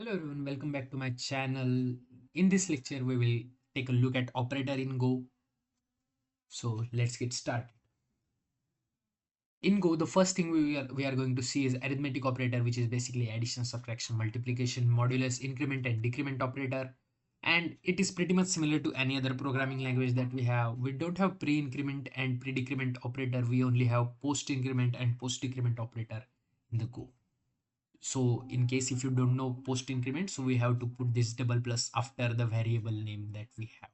Hello everyone, welcome back to my channel. In this lecture, we will take a look at operator in Go. So let's get started. In Go, the first thing we are going to see is arithmetic operator, which is basically addition, subtraction, multiplication, modulus, increment, and decrement operator. And it is pretty much similar to any other programming language that we have. We don't have pre-increment and pre-decrement operator. We only have post-increment and post-decrement operator in the Go. So in case if you don't know post increment, so we have to put this double plus after the variable name that we have.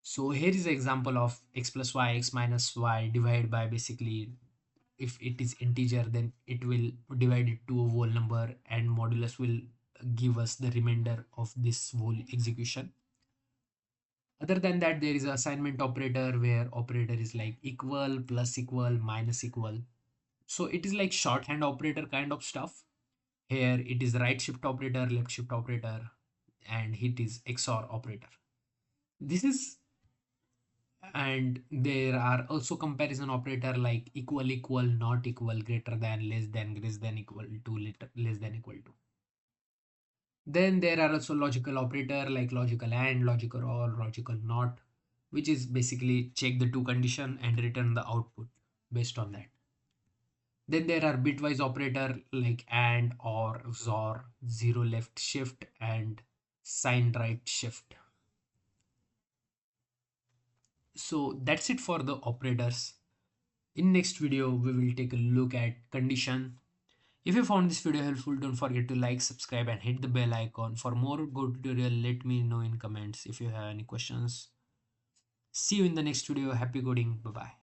So here is an example of x plus y, x minus y divided by basically if it is integer, then it will divide it to a whole number and modulus will give us the remainder of this whole execution. Other than that, there is an assignment operator where operator is like equal, plus equal, minus equal. So it is like shorthand operator kind of stuff. Here it is right shift operator, left shift operator, and it is XOR operator. This is, and there are also comparison operator like equal, equal, not equal, greater than, greater than, equal to, less than, equal to. Then there are also logical operator like logical and, logical or, logical not, which is basically check the two condition and return the output based on that. Then there are bitwise operator like AND, OR, XOR, zero left shift, and sign right shift. So that's it for the operators. In next video, we will take a look at condition. If you found this video helpful, don't forget to like, subscribe, and hit the bell icon. For more Go tutorial, let me know in comments if you have any questions. See you in the next video. Happy coding. Bye bye.